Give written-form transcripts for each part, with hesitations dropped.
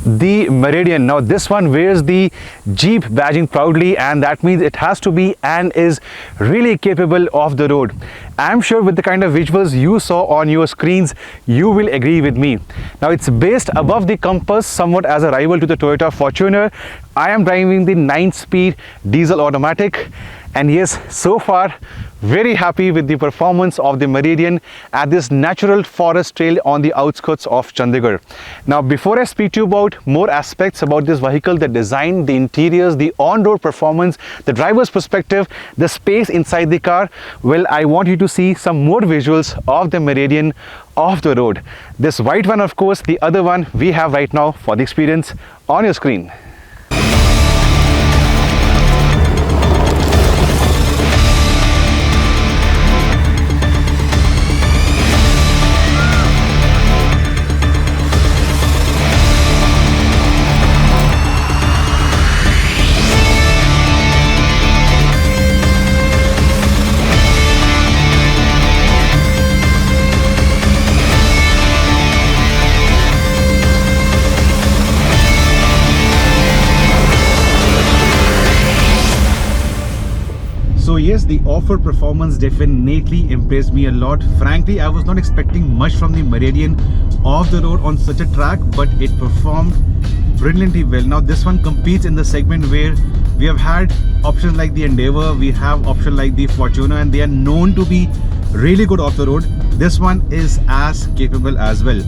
the Meridian. Now this one wears the Jeep badging proudly, and that means it has to be and is really capable of the road. I'm sure with the kind of visuals you saw on your screens, you will agree with me. Now it's based above the Compass, somewhat as a rival to the Toyota Fortuner. I am driving the 9-speed diesel automatic, and yes, so far very happy with the performance of the Meridian at this natural forest trail on the outskirts of Chandigarh. Now before I speak to you about more aspects about this vehicle, the design, the interiors, the on-road performance, the driver's perspective, the space inside the car, well, I want you to see some more visuals of the Meridian off the road. This white one, of course, the other one we have right now for the experience on your screen. So yes, the off-road performance definitely impressed me a lot. Frankly, I was not expecting much from the Meridian off the road on such a track, but it performed brilliantly well. Now this one competes in the segment where we have had options like the Endeavour, we have options like the Fortuner, and they are known to be really good off the road. This one is as capable as well.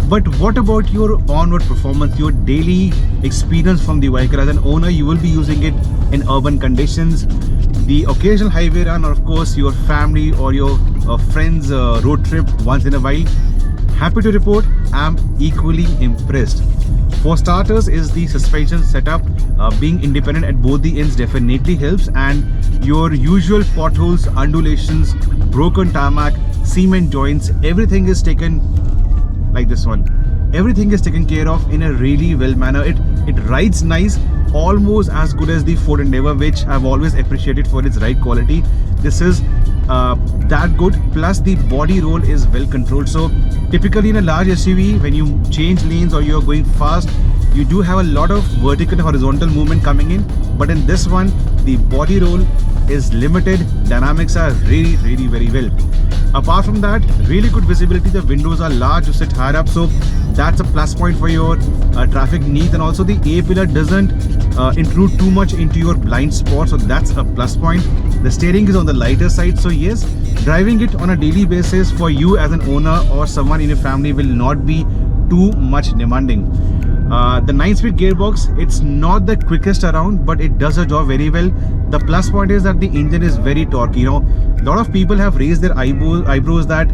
But what about your on-road performance, your daily experience from the vehicle? As an owner, you will be using it in urban conditions, the occasional highway run, or of course your family or your friends road trip once in a while. Happy to report, I'm equally impressed. For starters, is the suspension setup. Being independent at both the ends definitely helps, and your usual potholes, undulations, broken tarmac, cement joints, everything is taken like this one. Everything is taken care of in a really well manner. It rides nice, almost as good as the Ford Endeavour, which I've always appreciated for its ride quality. This is that good, plus the body roll is well controlled. So typically in a large SUV, when you change lanes or you're going fast, you do have a lot of vertical and horizontal movement coming in, but in this one the body roll is limited. Dynamics are really very well. Apart from that, really good visibility. The windows are large, you sit higher up, so that's a plus point for your traffic needs. And also the A-pillar doesn't intrude too much into your blind spot, so that's a plus point. The steering is on the lighter side, so yes, driving it on a daily basis for you as an owner or someone in your family will not be too much demanding. The 9-speed gearbox, it's not the quickest around, but it does the job very well. The plus point is that the engine is very torquey. You know, a lot of people have raised their eyebrows that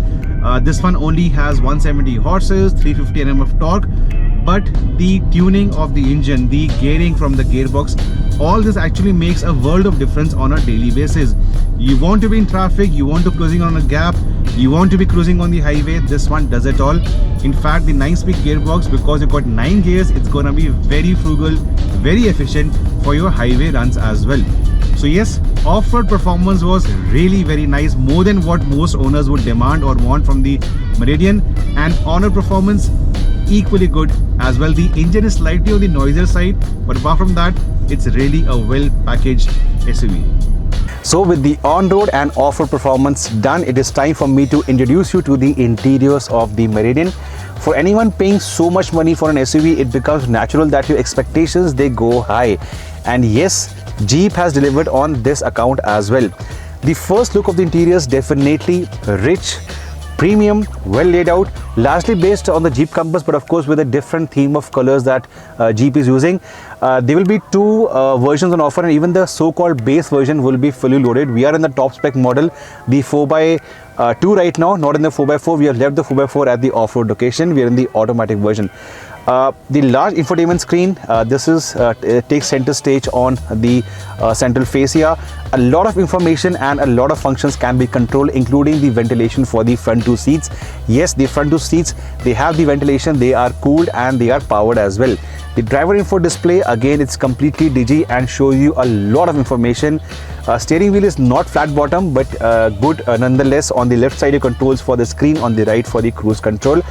this one only has 170 horses, 350 Nm of torque, but the tuning of the engine, the gearing from the gearbox, all this actually makes a world of difference on a daily basis. You want to be in traffic, you want to be cruising on a gap, you want to be cruising on the highway, this one does it all. In fact, the 9-speed gearbox, because you've got 9 gears, it's gonna be very frugal, very efficient for your highway runs as well. So yes, off-road performance was really very nice, more than what most owners would demand or want from the Meridian, and on-road performance equally good as well. The engine is slightly on the noisier side, but apart from that, it's really a well-packaged SUV. So with the on-road and off-road performance done, it is time for me to introduce you to the interiors of the Meridian. For anyone paying so much money for an SUV, it becomes natural that your expectations, they go high. And yes, Jeep has delivered on this account as well. The first look of the interiors, definitely rich, premium, well laid out, largely based on the Jeep Compass, but of course with a different theme of colors that Jeep is using. There will be two versions on offer, and even the so-called base version will be fully loaded. We are in the top spec model, the 4x2 right now, not in the 4x4. We have left the 4x4 at the off-road location. We are in the automatic version. The large infotainment screen, this is takes center stage on the central fascia. A lot of information and a lot of functions can be controlled, including the ventilation for the front two seats. Yes, the front two seats, they have the ventilation, they are cooled and they are powered as well. The driver info display, again, it's completely digi and shows you a lot of information. Steering wheel is not flat bottom, but good nonetheless. On the left side, your controls for the screen, on the right for the cruise control.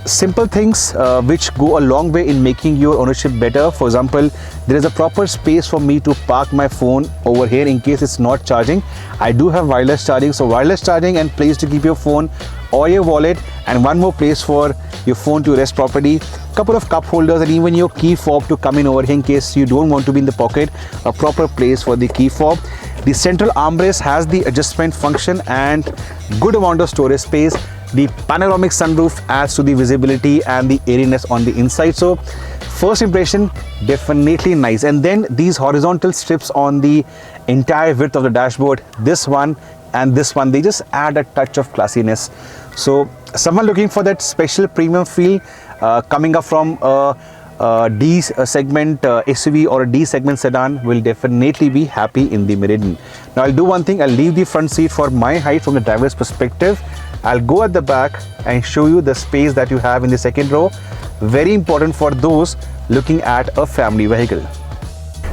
simple things which go a long way in making your ownership better. For example, there is a proper space for me to park my phone over here in case it's not charging. I do have wireless charging, so wireless charging and place to keep your phone or your wallet, and one more place for your phone to rest properly, couple of cup holders, and even your key fob to come in over here in case you don't want to be in the pocket. A proper place for the key fob. The central armrest has the adjustment function and good amount of storage space. The panoramic sunroof adds to the visibility and the airiness on the inside. So first impression, definitely nice. And then these horizontal strips on the entire width of the dashboard, this one and this one, they just add a touch of classiness. So someone looking for that special premium feel coming up from a D segment SUV or a D segment sedan will definitely be happy in the Meridian. Now I'll do one thing, I'll leave the front seat for my height from the driver's perspective. I'll go at the back and show you the space that you have in the second row. Very important for those looking at a family vehicle.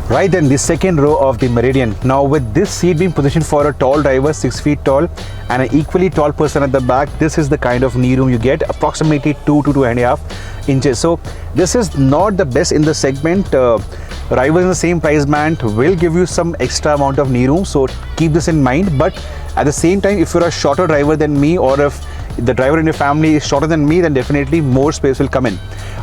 Right then, the second row of the Meridian. Now with this seat being positioned for a tall driver, 6 feet tall, and an equally tall person at the back, this is the kind of knee room you get, approximately 2 to 2.5 inches. So this is not the best in the segment. Rivals in the same price band will give you some extra amount of knee room, so keep this in mind. But at the same time, if you're a shorter driver than me, or if the driver in your family is shorter than me, then definitely more space will come in.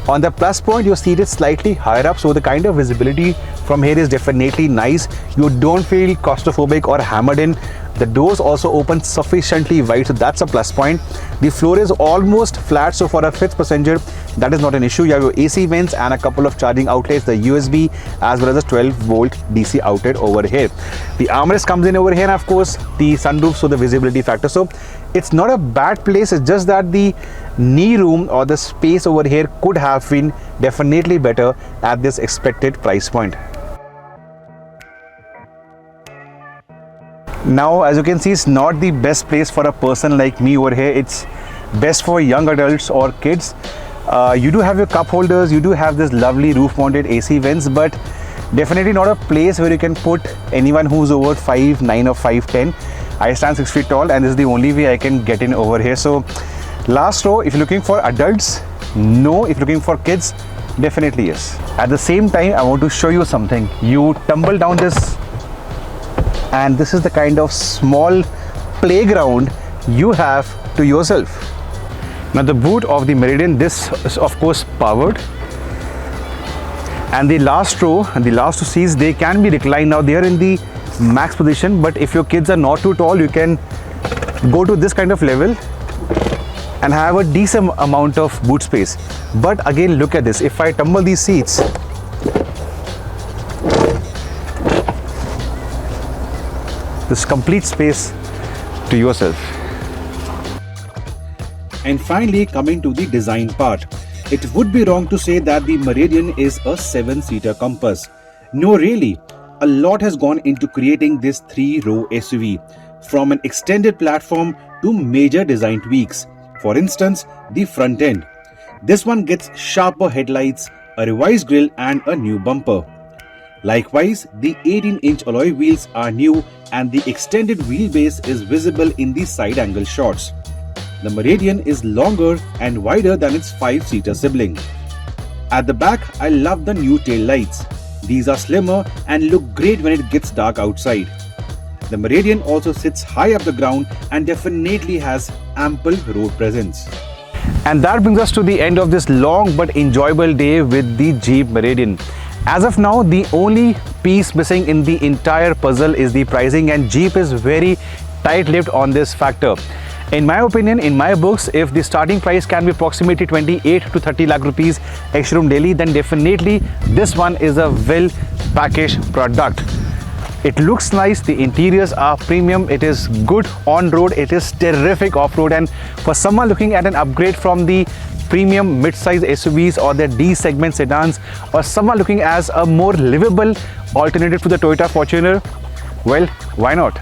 On the plus point, your seat is slightly higher up, so the kind of visibility from here is definitely nice. You don't feel claustrophobic or hammered in. The doors also open sufficiently wide, so that's a plus point. The floor is almost flat, so for a fifth passenger, that is not an issue. You have your AC vents and a couple of charging outlets, the USB as well as a 12-volt DC outlet over here. The armrest comes in over here, and of course the sunroof, so the visibility factor. So it's not a bad place, it's just that the knee room or the space over here could have been definitely better at this expected price point. Now, as you can see, it's not the best place for a person like me over here. It's best for young adults or kids. You do have your cup holders, you do have this lovely roof mounted AC vents, but definitely not a place where you can put anyone who's over 5'9" or 5'10". I stand 6 feet tall, and this is the only way I can get in over here. So last row, if you're looking for adults, no. If you're looking for kids, definitely yes. At the same time, I want to show you something. You tumble down this, and this is the kind of small playground you have to yourself. Now the boot of the Meridian, this is of course powered, and the last row and the last two seats, they can be reclined. Now they are in the max position, but if your kids are not too tall, you can go to this kind of level and have a decent amount of boot space. But again, look at this. If I tumble these seats, this complete space to yourself. And finally, coming to the design part, it would be wrong to say that the Meridian is a 7-seater compass. No, really, a lot has gone into creating this 3-row SUV, from an extended platform to major design tweaks. For instance, the front end. This one gets sharper headlights, a revised grille and a new bumper. Likewise, the 18-inch alloy wheels are new, and the extended wheelbase is visible in the side angle shots. The Meridian is longer and wider than its 5-seater sibling. At the back, I love the new tail lights. These are slimmer and look great when it gets dark outside. The Meridian also sits high up the ground and definitely has ample road presence. And that brings us to the end of this long but enjoyable day with the Jeep Meridian. As of now, the only piece missing in the entire puzzle is the pricing, and Jeep is very tight-lipped on this factor. In my opinion, in my books, if the starting price can be approximately 28 to 30 lakh rupees ex-showroom daily, then definitely this one is a well-packaged product. It looks nice, the interiors are premium, it is good on-road, it is terrific off-road, and for someone looking at an upgrade from the premium mid-size SUVs or their D-segment sedans, or someone looking as a more livable alternative to the Toyota Fortuner, well, why not?